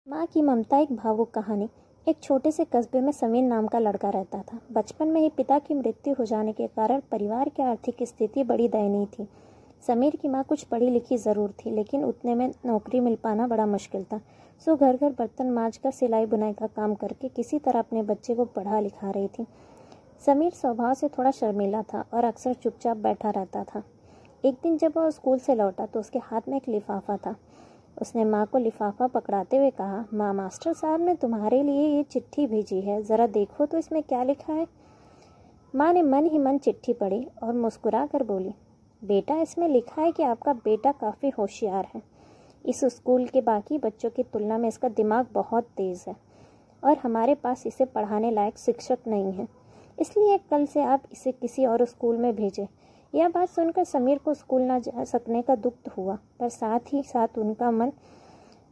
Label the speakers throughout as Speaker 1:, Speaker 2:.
Speaker 1: माँ की ममता एक भावुक कहानी। एक छोटे से कस्बे में समीर नाम का लड़का रहता था। बचपन में ही पिता की मृत्यु हो जाने के कारण परिवार की आर्थिक स्थिति बड़ी दयनीय थी। समीर की माँ कुछ पढ़ी लिखी ज़रूर थी, लेकिन उतने में नौकरी मिल पाना बड़ा मुश्किल था। सो घर घर बर्तन मांज कर सिलाई बुनाई का काम करके किसी तरह अपने बच्चे को पढ़ा लिखा रही थी। समीर स्वभाव से थोड़ा शर्मीला था और अक्सर चुपचाप बैठा रहता था। एक दिन जब वह स्कूल से लौटा तो उसके हाथ में एक लिफाफा था। उसने माँ को लिफाफा पकड़ाते हुए कहा, माँ, मास्टर साहब ने तुम्हारे लिए ये चिट्ठी भेजी है, ज़रा देखो तो इसमें क्या लिखा है। माँ ने मन ही मन चिट्ठी पढ़ी और मुस्कुरा कर बोली, बेटा, इसमें लिखा है कि आपका बेटा काफ़ी होशियार है। इस स्कूल के बाकी बच्चों की तुलना में इसका दिमाग बहुत तेज़ है और हमारे पास इसे पढ़ाने लायक शिक्षक नहीं है, इसलिए कल से आप इसे किसी और स्कूल में भेजें। यह बात सुनकर समीर को स्कूल न जा सकने का दुख हुआ, पर साथ ही साथ उनका मन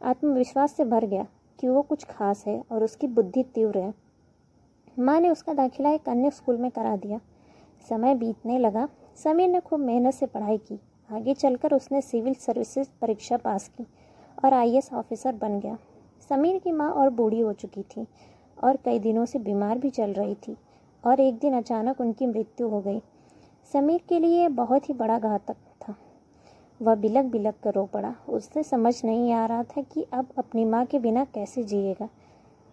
Speaker 1: आत्मविश्वास से भर गया कि वो कुछ खास है और उसकी बुद्धि तीव्र है। माँ ने उसका दाखिला एक अन्य स्कूल में करा दिया। समय बीतने लगा। समीर ने खूब मेहनत से पढ़ाई की। आगे चलकर उसने सिविल सर्विसेज परीक्षा पास की और IAS ऑफिसर बन गया। समीर की माँ और बूढ़ी हो चुकी थी और कई दिनों से बीमार भी चल रही थी और एक दिन अचानक उनकी मृत्यु हो गई। समीर के लिए बहुत ही बड़ा घातक था। वह बिलक बिलक कर रो पड़ा। उसे समझ नहीं आ रहा था कि अब अपनी माँ के बिना कैसे जिएगा।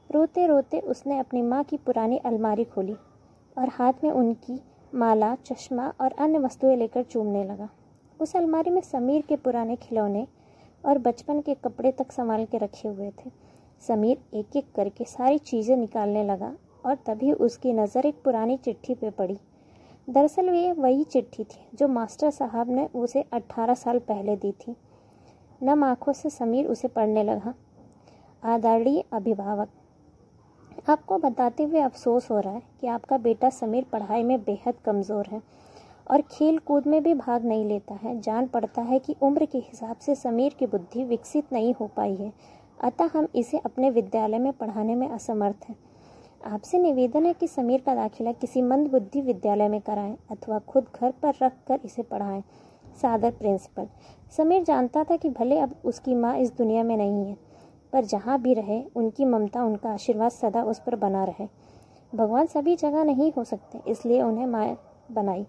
Speaker 1: रोते रोते उसने अपनी माँ की पुरानी अलमारी खोली और हाथ में उनकी माला, चश्मा और अन्य वस्तुएं लेकर चूमने लगा। उस अलमारी में समीर के पुराने खिलौने और बचपन के कपड़े तक संभाल के रखे हुए थे। समीर एक एक करके सारी चीज़ें निकालने लगा और तभी उसकी नज़र एक पुरानी चिट्ठी पे पड़ी। दरअसल वे वही चिट्ठी थी जो मास्टर साहब ने उसे 18 साल पहले दी थी। नम आँखों से समीर उसे पढ़ने लगा। आदरणीय अभिभावक, आपको बताते हुए अफसोस हो रहा है कि आपका बेटा समीर पढ़ाई में बेहद कमज़ोर है और खेल कूद में भी भाग नहीं लेता है। जान पड़ता है कि उम्र के हिसाब से समीर की बुद्धि विकसित नहीं हो पाई है, अतः हम इसे अपने विद्यालय में पढ़ाने में असमर्थ हैं। आपसे निवेदन है कि समीर का दाखिला किसी मंदबुद्धि विद्यालय में कराएं अथवा खुद घर पर रख कर इसे पढ़ाएं। सादर, प्रिंसिपल। समीर जानता था कि भले अब उसकी माँ इस दुनिया में नहीं है, पर जहाँ भी रहे उनकी ममता, उनका आशीर्वाद सदा उस पर बना रहे। भगवान सभी जगह नहीं हो सकते, इसलिए उन्हें माँ बनाई।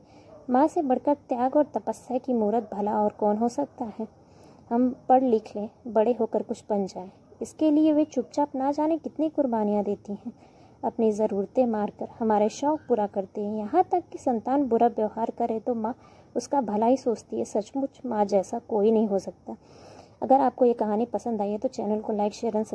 Speaker 1: माँ से बढ़कर त्याग और तपस्या की मूरत भला और कौन हो सकता है। हम पढ़ लिख लें, बड़े होकर कुछ बन जाएं, इसके लिए वे चुपचाप ना जाने कितनी कुर्बानियाँ देती हैं। अपनी ज़रूरतें मारकर हमारे शौक़ पूरा करती है। यहाँ तक कि संतान बुरा व्यवहार करे तो माँ उसका भला ही सोचती है। सचमुच माँ जैसा कोई नहीं हो सकता। अगर आपको ये कहानी पसंद आई है तो चैनल को लाइक, शेयर एंड